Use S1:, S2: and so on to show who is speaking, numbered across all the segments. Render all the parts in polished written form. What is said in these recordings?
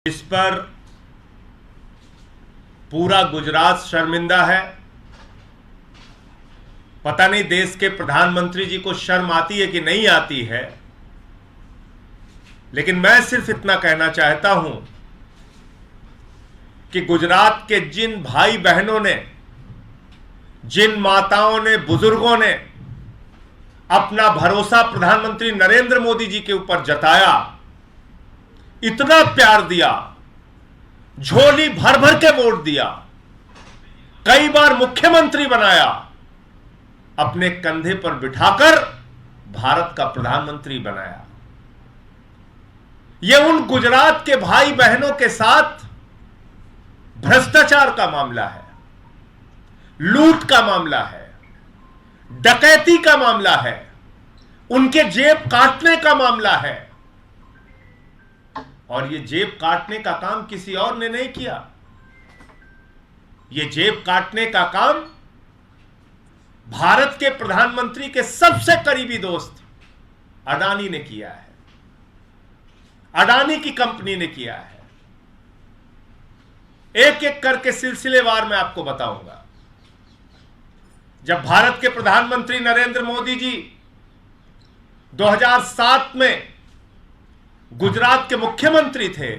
S1: इस पर पूरा गुजरात शर्मिंदा है। पता नहीं देश के प्रधानमंत्री जी को शर्म आती है कि नहीं आती है, लेकिन मैं सिर्फ इतना कहना चाहता हूं कि गुजरात के जिन भाई बहनों ने, जिन माताओं ने, बुजुर्गों ने अपना भरोसा प्रधानमंत्री नरेंद्र मोदी जी के ऊपर जताया, इतना प्यार दिया, झोली भर भर के वोट दिया, कई बार मुख्यमंत्री बनाया, अपने कंधे पर बिठाकर भारत का प्रधानमंत्री बनाया। यह उन गुजरात के भाई बहनों के साथ भ्रष्टाचार का मामला है, लूट का मामला है, डकैती का मामला है, उनके जेब काटने का मामला है। और यह जेब काटने का काम किसी और ने नहीं किया। यह जेब काटने का काम भारत के प्रधानमंत्री के सबसे करीबी दोस्त अडानी ने किया है, अडानी की कंपनी ने किया है। एक एक करके सिलसिलेवार मैं आपको बताऊंगा। जब भारत के प्रधानमंत्री नरेंद्र मोदी जी 2007 में गुजरात के मुख्यमंत्री थे,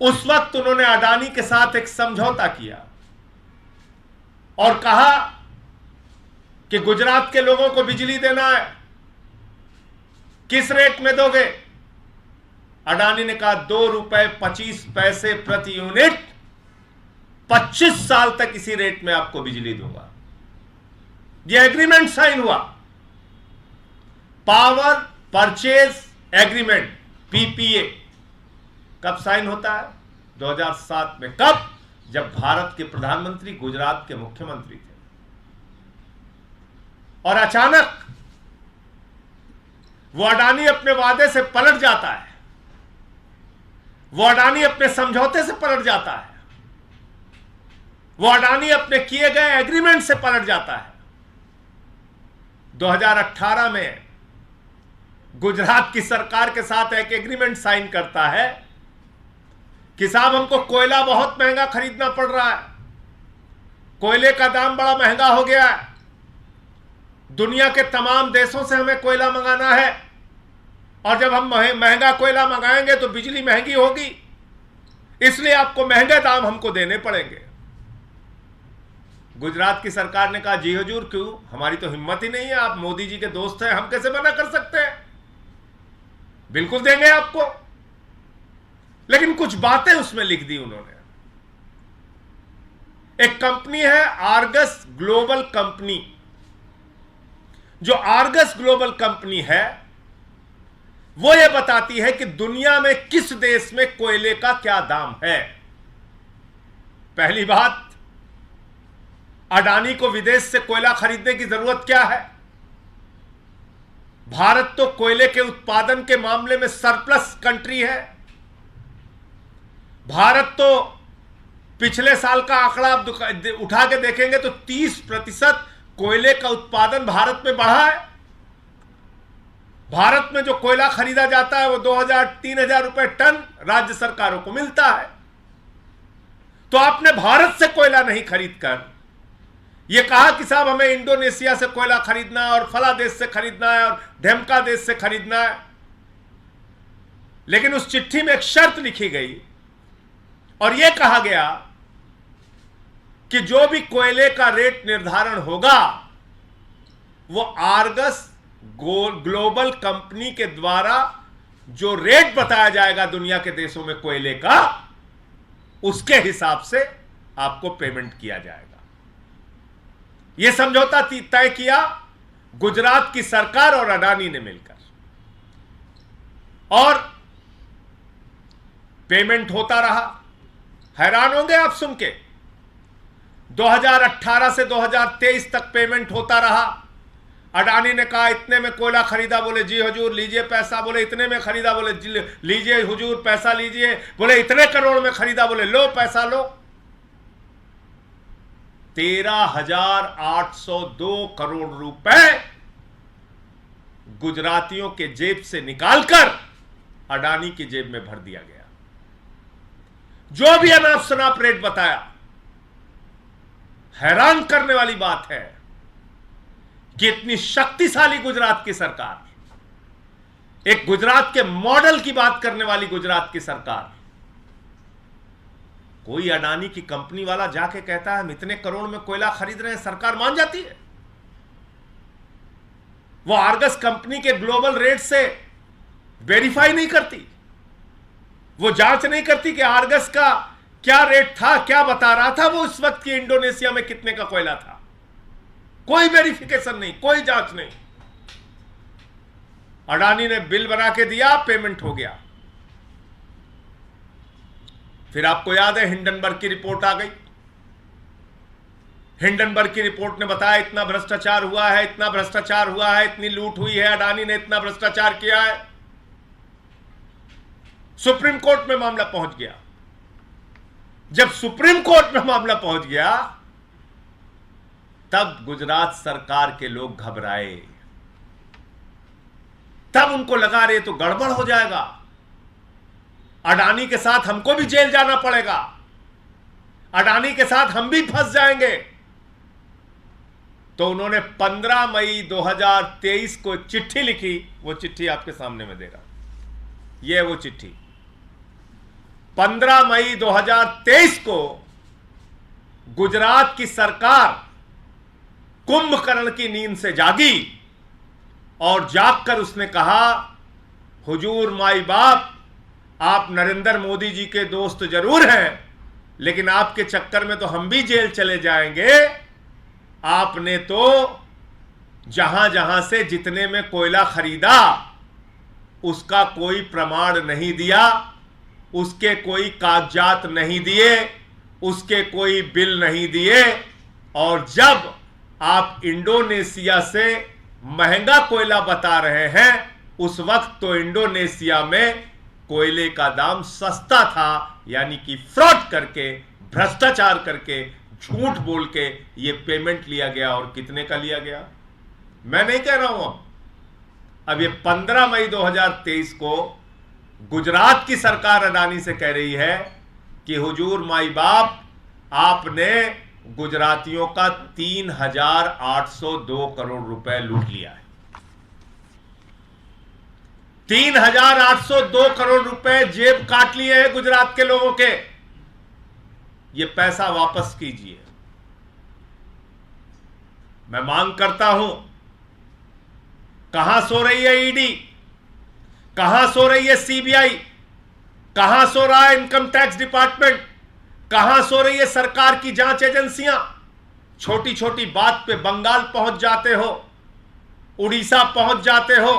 S1: उस वक्त उन्होंने अडानी के साथ एक समझौता किया और कहा कि गुजरात के लोगों को बिजली देना है, किस रेट में दोगे? अडानी ने कहा 2 रुपए 25 पैसे प्रति यूनिट, 25 साल तक इसी रेट में आपको बिजली दूंगा। यह एग्रीमेंट साइन हुआ, पावर परचेज एग्रीमेंट, पीपीए। कब साइन होता है? 2007 में। कब? जब भारत के प्रधानमंत्री गुजरात के मुख्यमंत्री थे। और अचानक वो अडानी अपने वादे से पलट जाता है, वो अडानी अपने समझौते से पलट जाता है, वो अडानी अपने किए गए एग्रीमेंट से पलट जाता है। 2018 में गुजरात की सरकार के साथ एक एग्रीमेंट साइन करता है कि साहब हमको कोयला बहुत महंगा खरीदना पड़ रहा है, कोयले का दाम बड़ा महंगा हो गया है, दुनिया के तमाम देशों से हमें कोयला मंगाना है, और जब हम महंगा कोयला मंगाएंगे तो बिजली महंगी होगी, इसलिए आपको महंगे दाम हमको देने पड़ेंगे। गुजरात की सरकार ने कहा जी हुजूर, क्यों, हमारी तो हिम्मत ही नहीं है, आप मोदी जी के दोस्त हैं, हम कैसे मना कर सकते हैं, बिल्कुल देंगे आपको। लेकिन कुछ बातें उसमें लिख दी उन्होंने। एक कंपनी है आर्गस ग्लोबल कंपनी। जो आर्गस ग्लोबल कंपनी है वो ये बताती है कि दुनिया में किस देश में कोयले का क्या दाम है। पहली बात, अडानी को विदेश से कोयला खरीदने की जरूरत क्या है? भारत तो कोयले के उत्पादन के मामले में सरप्लस कंट्री है। भारत तो पिछले साल का आंकड़ा आप उठा के देखेंगे तो 30% कोयले का उत्पादन भारत में बढ़ा है। भारत में जो कोयला खरीदा जाता है वो 2000-3000 रुपए टन राज्य सरकारों को मिलता है। तो आपने भारत से कोयला नहीं खरीदकर यह कहा कि साहब हमें इंडोनेशिया से कोयला खरीदना है और फला देश से खरीदना है और ढेमका देश से खरीदना है। लेकिन उस चिट्ठी में एक शर्त लिखी गई और यह कहा गया कि जो भी कोयले का रेट निर्धारण होगा वो आर्गस ग्लोबल कंपनी के द्वारा जो रेट बताया जाएगा दुनिया के देशों में कोयले का, उसके हिसाब से आपको पेमेंट किया जाएगा। यह समझौता तय किया गुजरात की सरकार और अडानी ने मिलकर, और पेमेंट होता रहा। हैरान होंगे आप सुन के, 2018 से 2023 तक पेमेंट होता रहा। अडानी ने कहा इतने में कोयला खरीदा, बोले जी हुजूर लीजिए पैसा, बोले इतने में खरीदा, बोले लीजिए हुजूर पैसा लीजिए, बोले इतने करोड़ में खरीदा, बोले लो पैसा लो। 13,802 करोड़ रुपए गुजरातियों के जेब से निकालकर अडानी की जेब में भर दिया गया। जो भी अनाप शनाप रेट बताया। हैरान करने वाली बात है कि इतनी शक्तिशाली गुजरात की सरकार, एक गुजरात के मॉडल की बात करने वाली गुजरात की सरकार, कोई अडानी की कंपनी वाला जाके कहता है हम इतने करोड़ में कोयला खरीद रहे हैं, सरकार मान जाती है। वो आर्गस कंपनी के ग्लोबल रेट से वेरीफाई नहीं करती, वो जांच नहीं करती कि आर्गस का क्या रेट था, क्या बता रहा था वो उस वक्त की इंडोनेशिया में कितने का कोयला था। कोई वेरिफिकेशन नहीं, कोई जांच नहीं। अडानी ने बिल बना के दिया, पेमेंट हो गया। फिर आपको याद है हिंडनबर्ग की रिपोर्ट आ गई। हिंडनबर्ग की रिपोर्ट ने बताया इतना भ्रष्टाचार हुआ है, इतना भ्रष्टाचार हुआ है, इतनी लूट हुई है, अडानी ने इतना भ्रष्टाचार किया है। सुप्रीम कोर्ट में मामला पहुंच गया। जब सुप्रीम कोर्ट में मामला पहुंच गया तब गुजरात सरकार के लोग घबराए। तब उनको लगा रहे तो गड़बड़ हो जाएगा, अडानी के साथ हमको भी जेल जाना पड़ेगा, अडानी के साथ हम भी फंस जाएंगे। तो उन्होंने 15 मई 2023 को एक चिट्ठी लिखी। वो चिट्ठी आपके सामने में दे रहा हूं। यह वो चिट्ठी 15 मई 2023 को गुजरात की सरकार कुंभकर्ण की नींद से जागी और जागकर उसने कहा, हुजूर माई बाप, आप नरेंद्र मोदी जी के दोस्त जरूर हैं, लेकिन आपके चक्कर में तो हम भी जेल चले जाएंगे। आपने तो जहां जहां से जितने में कोयला खरीदा उसका कोई प्रमाण नहीं दिया, उसके कोई कागजात नहीं दिए, उसके कोई बिल नहीं दिए। और जब आप इंडोनेशिया से महंगा कोयला बता रहे हैं, उस वक्त तो इंडोनेशिया में कोयले का दाम सस्ता था। यानी कि फ्रॉड करके, भ्रष्टाचार करके, झूठ बोल के ये पेमेंट लिया गया। और कितने का लिया गया मैं नहीं कह रहा हूं। अब ये 15 मई 2023 को गुजरात की सरकार अडानी से कह रही है कि हुजूर माई बाप, आपने गुजरातियों का 3,802 करोड़ रुपए लूट लिया है। 3,802 करोड़ रुपए जेब काट लिए हैं गुजरात के लोगों के। ये पैसा वापस कीजिए। मैं मांग करता हूं, कहां सो रही है ईडी, कहां सो रही है सीबीआई, कहां सो रहा है इनकम टैक्स डिपार्टमेंट, कहां सो रही है सरकार की जांच एजेंसियां। छोटी छोटी बात पे बंगाल पहुंच जाते हो, उड़ीसा पहुंच जाते हो,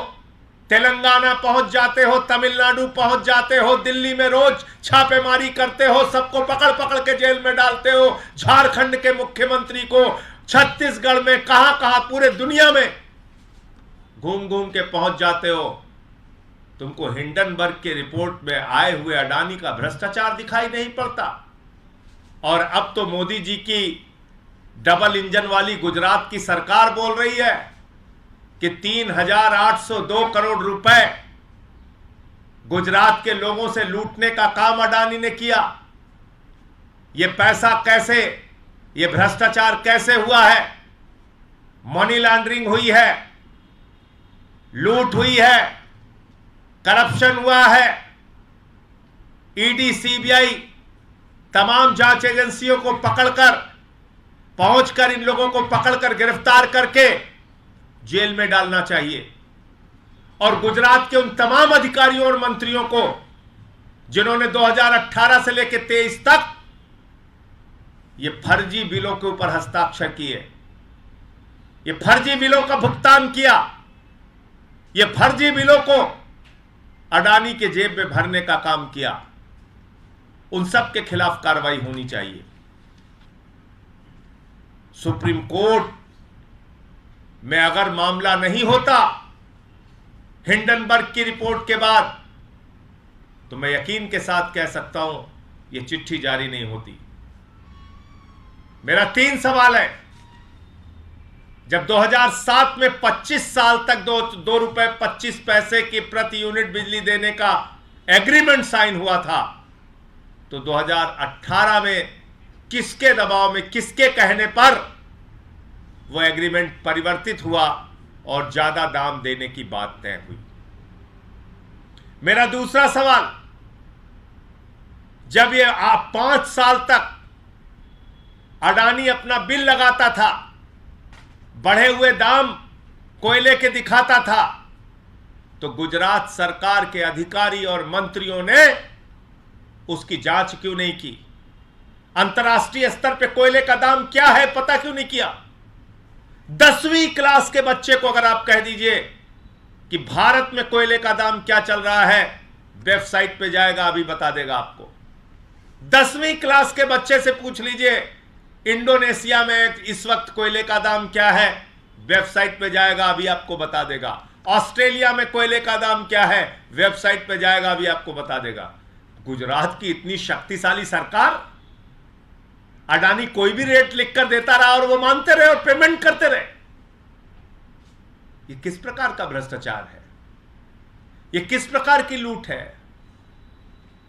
S1: तेलंगाना पहुंच जाते हो, तमिलनाडु पहुंच जाते हो, दिल्ली में रोज छापेमारी करते हो, सबको पकड़ पकड़ के जेल में डालते हो। झारखंड के मुख्यमंत्री को छत्तीसगढ़ में, कहां कहां पूरे दुनिया में घूम घूम के पहुंच जाते हो। तुमको हिंडनबर्ग की रिपोर्ट में आए हुए अडानी का भ्रष्टाचार दिखाई नहीं पड़ता। और अब तो मोदी जी की डबल इंजन वाली गुजरात की सरकार बोल रही है कि 3,802 करोड़ रुपए गुजरात के लोगों से लूटने का काम अडानी ने किया। यह पैसा कैसे, यह भ्रष्टाचार कैसे हुआ है? मनी लॉन्ड्रिंग हुई है, लूट हुई है, करप्शन हुआ है। ईडी, सीबीआई तमाम जांच एजेंसियों को पकड़कर, पहुंचकर इन लोगों को पकड़कर गिरफ्तार करके जेल में डालना चाहिए। और गुजरात के उन तमाम अधिकारियों और मंत्रियों को जिन्होंने 2018 से लेकर 23 तक ये फर्जी बिलों के ऊपर हस्ताक्षर किए, ये फर्जी बिलों का भुगतान किया, ये फर्जी बिलों को अडानी के जेब में भरने का काम किया, उन सब के खिलाफ कार्रवाई होनी चाहिए। सुप्रीम कोर्ट में अगर मामला नहीं होता हिंडनबर्ग की रिपोर्ट के बाद, तो मैं यकीन के साथ कह सकता हूं यह चिट्ठी जारी नहीं होती। मेरा 3 सवाल है। जब 2007 में 25 साल तक 2 रुपए 25 पैसे की प्रति यूनिट बिजली देने का एग्रीमेंट साइन हुआ था, तो 2018 में किसके दबाव में, किसके कहने पर वह एग्रीमेंट परिवर्तित हुआ और ज्यादा दाम देने की बात तय हुई। मेरा दूसरा सवाल, जब ये 5 साल तक अडानी अपना बिल लगाता था, बढ़े हुए दाम कोयले के दिखाता था, तो गुजरात सरकार के अधिकारी और मंत्रियों ने उसकी जांच क्यों नहीं की? अंतर्राष्ट्रीय स्तर पे कोयले का दाम क्या है पता क्यों नहीं किया? 10वीं क्लास के बच्चे को अगर आप कह दीजिए कि भारत में कोयले का दाम क्या चल रहा है, वेबसाइट पे जाएगा, अभी बता देगा आपको। 10वीं क्लास के बच्चे से पूछ लीजिए इंडोनेशिया में इस वक्त कोयले का दाम क्या है, वेबसाइट पे जाएगा, अभी आपको बता देगा। ऑस्ट्रेलिया में कोयले का दाम क्या है, वेबसाइट पे जाएगा, अभी आपको बता देगा। गुजरात की इतनी शक्तिशाली सरकार, अडानी कोई भी रेट लिखकर देता रहा और वो मानते रहे और पेमेंट करते रहे। ये किस प्रकार का भ्रष्टाचार है? ये किस प्रकार की लूट है?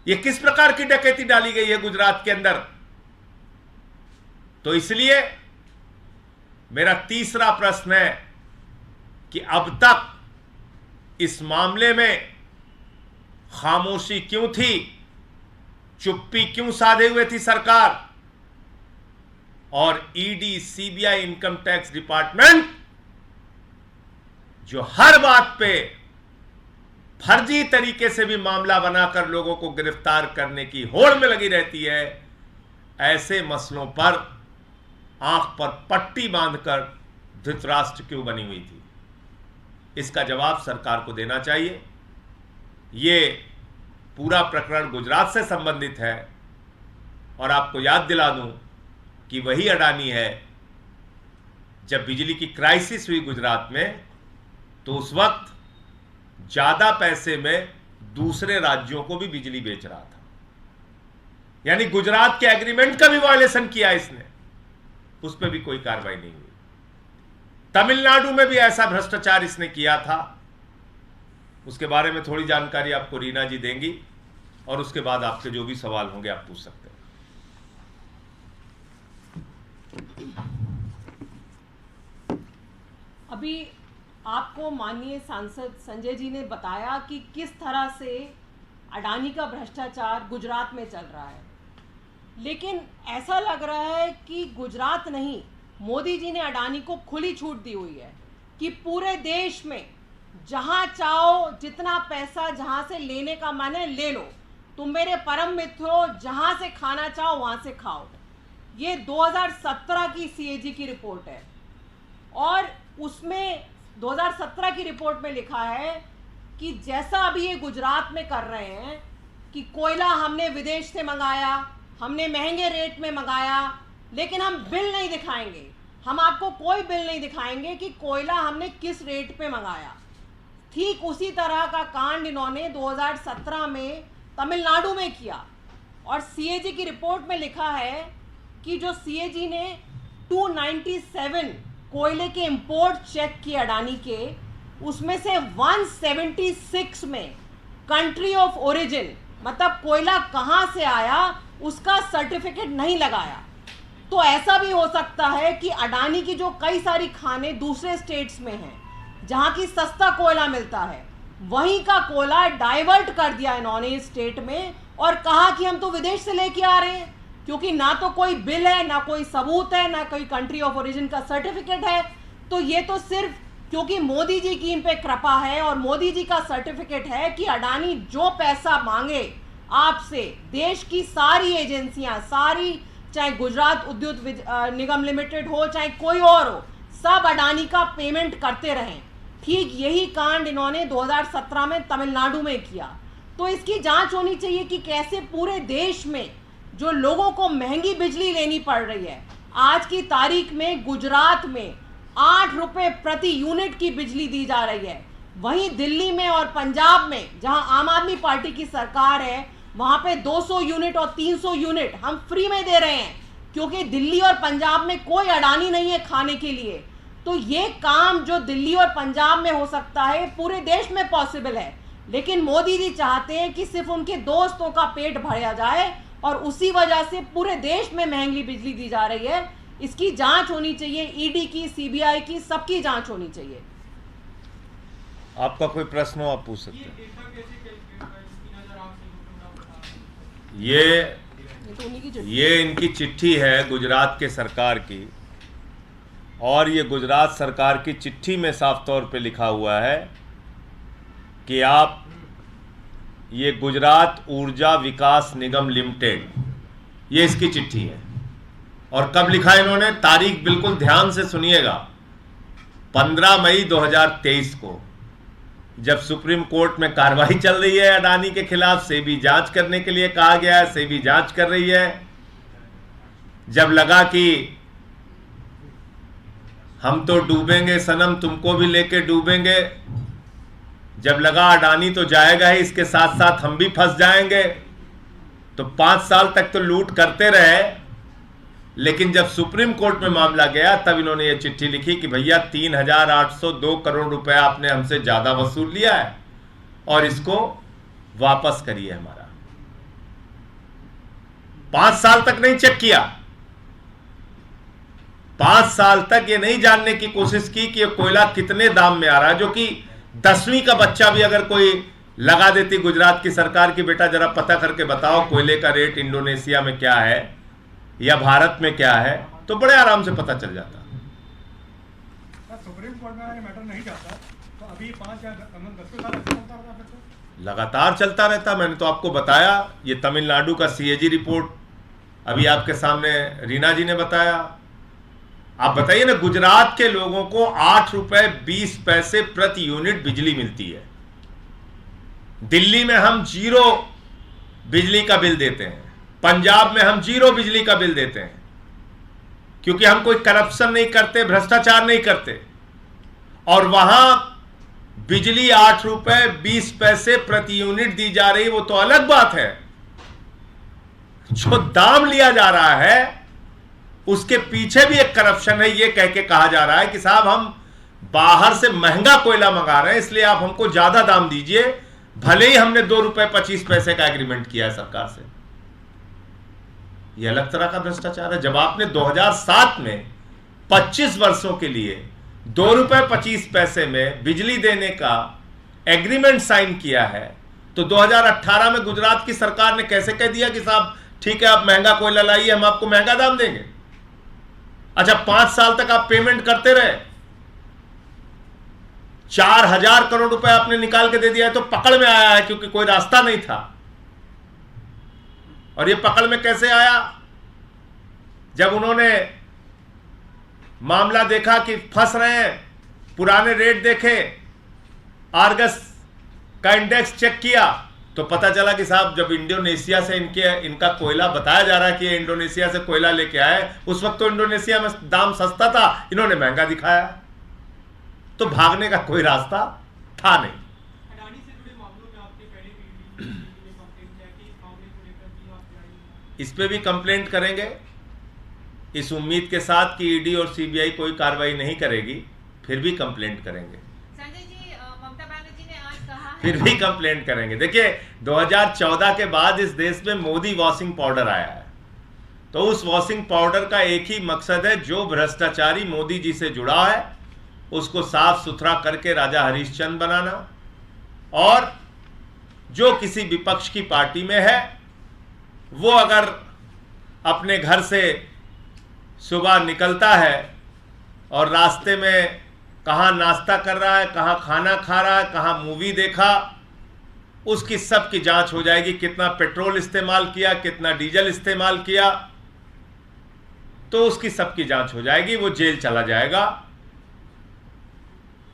S1: ये किस प्रकार की डकैती डाली गई है गुजरात के अंदर? तो इसलिए मेरा तीसरा प्रश्न है कि अब तक इस मामले में खामोशी क्यों थी, चुप्पी क्यों साधे हुए थी सरकार? और ED, CBI, income tax department जो हर बात पे फर्जी तरीके से भी मामला बनाकर लोगों को गिरफ्तार करने की होड़ में लगी रहती है, ऐसे मसलों पर आंख पर पट्टी बांधकर धृतराष्ट्र क्यों बनी हुई थी? इसका जवाब सरकार को देना चाहिए। ये पूरा प्रकरण गुजरात से संबंधित है और आपको याद दिला दूं कि वही अडानी है, जब बिजली की क्राइसिस हुई गुजरात में, तो उस वक्त ज्यादा पैसे में दूसरे राज्यों को भी बिजली बेच रहा था। यानी गुजरात के एग्रीमेंट का भी वायलेशन किया इसने, उस पर भी कोई कार्रवाई नहीं हुई। तमिलनाडु में भी ऐसा भ्रष्टाचार इसने किया था, उसके बारे में थोड़ी जानकारी आपको रीना जी देंगी और उसके बाद आपके जो भी सवाल होंगे आप पूछ सकते हैं।
S2: अभी आपको माननीय सांसद संजय जी ने बताया कि किस तरह से अडानी का भ्रष्टाचार गुजरात में चल रहा है, लेकिन ऐसा लग रहा है कि गुजरात नहीं, मोदी जी ने अडानी को खुली छूट दी हुई है कि पूरे देश में जहां चाहो, जितना पैसा जहां से लेने का मन है ले लो, तुम मेरे परम मित्र हो, जहां से खाना चाहो वहां से खाओ। ये 2017 की सीएजी की रिपोर्ट है और उसमें 2017 की रिपोर्ट में लिखा है कि जैसा अभी ये गुजरात में कर रहे हैं कि कोयला हमने विदेश से मंगाया, हमने महंगे रेट में मंगाया, लेकिन हम बिल नहीं दिखाएंगे, हम आपको कोई बिल नहीं दिखाएंगे कि कोयला हमने किस रेट पे मंगाया। ठीक उसी तरह का कांड इन्होंने 2017 में तमिलनाडु में किया और सीएजी की रिपोर्ट में लिखा है कि जो सीएजी ने 297 कोयले के इंपोर्ट चेक किए अडानी के, उसमें से 176 में कंट्री ऑफ ओरिजिन, मतलब कोयला कहाँ से आया उसका सर्टिफिकेट नहीं लगाया। तो ऐसा भी हो सकता है कि अडानी की जो कई सारी खाने दूसरे स्टेट्स में हैं जहाँ की सस्ता कोयला मिलता है, वहीं का कोयला डाइवर्ट कर दिया इन्होंने इस स्टेट में और कहा कि हम तो विदेश से लेके आ रहे हैं, क्योंकि ना तो कोई बिल है, ना कोई सबूत है, ना कोई कंट्री ऑफ ओरिजिन का सर्टिफिकेट है। तो ये तो सिर्फ क्योंकि मोदी जी की इन पे कृपा है और मोदी जी का सर्टिफिकेट है कि अडानी जो पैसा मांगे आपसे, देश की सारी एजेंसियां, सारी, चाहे गुजरात उद्योग निगम लिमिटेड हो, चाहे कोई और हो, सब अडानी का पेमेंट करते रहें। ठीक यही कांड इन्होंने 2017 में तमिलनाडु में किया। तो इसकी जांच होनी चाहिए कि कैसे पूरे देश में जो लोगों को महंगी बिजली लेनी पड़ रही है, आज की तारीख में गुजरात में 8 रुपए प्रति यूनिट की बिजली दी जा रही है। वहीं दिल्ली में और पंजाब में जहां आम आदमी पार्टी की सरकार है, वहां पे 200 यूनिट और 300 यूनिट हम फ्री में दे रहे हैं, क्योंकि दिल्ली और पंजाब में कोई अडानी नहीं है खाने के लिए। तो ये काम जो दिल्ली और पंजाब में हो सकता है पूरे देश में पॉसिबल है, लेकिन मोदी जी चाहते हैं कि सिर्फ उनके दोस्तों का पेट भरा जाए और उसी वजह से पूरे देश में महंगी बिजली दी जा रही है। इसकी जांच होनी चाहिए, ईडी की, सीबीआई की, सबकी जांच होनी चाहिए।
S1: आपका कोई प्रश्न हो आप पूछ सकते हैं। ये इनकी चिट्ठी है गुजरात के सरकार की, और ये गुजरात सरकार की चिट्ठी में साफ तौर पे लिखा हुआ है कि आप ये गुजरात ऊर्जा विकास निगम लिमिटेड, ये इसकी चिट्ठी है। और कब लिखा इन्होंने, तारीख बिल्कुल ध्यान से सुनिएगा, 15 मई 2023 को, जब सुप्रीम कोर्ट में कार्रवाई चल रही है अडानी के खिलाफ, सेबी जांच करने के लिए कहा गया है, सेबी जांच कर रही है। जब लगा कि हम तो डूबेंगे सनम, तुमको भी लेके डूबेंगे, जब लगा अडानी तो जाएगा ही, इसके साथ साथ हम भी फंस जाएंगे, तो 5 साल तक तो लूट करते रहे। लेकिन जब सुप्रीम कोर्ट में मामला गया, तब इन्होंने ये चिट्ठी लिखी कि भैया 3,802 करोड़ रुपए आपने हमसे ज्यादा वसूल लिया है और इसको वापस करिए हमारा। 5 साल तक नहीं चेक किया, 5 साल तक ये नहीं जानने की कोशिश की कि ये कोयला कितने दाम में आ रहा है, जो कि 10वीं का बच्चा भी अगर कोई लगा देती गुजरात की सरकार की, बेटा जरा पता करके बताओ कोयले का रेट इंडोनेशिया में क्या है या भारत में क्या है, तो बड़े आराम से पता चल जाता।
S3: सुप्रीम कोर्ट में मैटर नहीं जाता तो अभी 5 या 10 साल चलता रहता फिर तो?
S1: लगातार चलता रहता। मैंने तो आपको बताया, ये तमिलनाडु का सीएजी रिपोर्ट अभी आपके सामने रीना जी ने बताया। आप बताइए ना, गुजरात के लोगों को 8 रुपए 20 पैसे प्रति यूनिट बिजली मिलती है। दिल्ली में हम 0 बिजली का बिल देते हैं, पंजाब में हम 0 बिजली का बिल देते हैं, क्योंकि हम कोई करप्शन नहीं करते, भ्रष्टाचार नहीं करते। और वहां बिजली 8 रुपए 20 पैसे प्रति यूनिट दी जा रही, वो तो अलग बात है। जो दाम लिया जा रहा है उसके पीछे भी एक करप्शन है। ये कह के कहा जा रहा है कि साहब हम बाहर से महंगा कोयला मंगा रहे हैं, इसलिए आप हमको ज्यादा दाम दीजिए, भले ही हमने 2 रुपए 25 पैसे का एग्रीमेंट किया है सरकार से। यह अलग तरह का भ्रष्टाचार है। जब आपने 2007 में 25 वर्षों के लिए 2 रुपए 25 पैसे में बिजली देने का एग्रीमेंट साइन किया है, तो 2018 में गुजरात की सरकार ने कैसे कह दिया कि साहब ठीक है आप महंगा कोयला लाइए, हम आपको महंगा दाम देंगे। अच्छा, 5 साल तक आप पेमेंट करते रहे, 4,000 करोड़ रुपए आपने निकाल के दे दिया है, तो पकड़ में आया है क्योंकि कोई रास्ता नहीं था। और ये पकड़ में कैसे आया? जब उन्होंने मामला देखा कि फंस रहे हैं, पुराने रेट देखे, आर्गस का इंडेक्स चेक किया, तो पता चला कि साहब जब इंडोनेशिया से इनका कोयला बताया जा रहा है कि ये इंडोनेशिया से कोयला लेके आए, उस वक्त तो इंडोनेशिया में दाम सस्ता था, इन्होंने महंगा दिखाया। तो भागने का कोई रास्ता था नहीं।
S3: अडानी से जुड़े मामलों में आपने पहले भी कंप्लेंट किया कि इस मामले को लेकर भी आप जाएंगे?
S1: इस पे भी कंप्लेंट करेंगे, इस उम्मीद के साथ कि ईडी और सीबीआई कोई कार्रवाई नहीं करेगी, फिर भी कंप्लेंट करेंगे।
S4: संजय जी, ममता बनर्जी ने आज कहा है,
S1: फिर भी कंप्लेंट करेंगे। देखिए 2014 के बाद इस देश में मोदी वॉशिंग पाउडर आया है, तो उस वॉशिंग पाउडर का एक ही मकसद है, जो भ्रष्टाचारी मोदी जी से जुड़ा है उसको साफ सुथरा करके राजा हरिश्चंद्र बनाना, और जो किसी विपक्ष की पार्टी में है वो अगर अपने घर से सुबह निकलता है और रास्ते में कहाँ नाश्ता कर रहा है, कहाँ खाना खा रहा है, कहाँ मूवी देखा, उसकी सब की जांच हो जाएगी। कितना पेट्रोल इस्तेमाल किया, कितना डीजल इस्तेमाल किया, तो उसकी सब की जांच हो जाएगी, वो जेल चला जाएगा।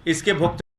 S1: इसके भुगतान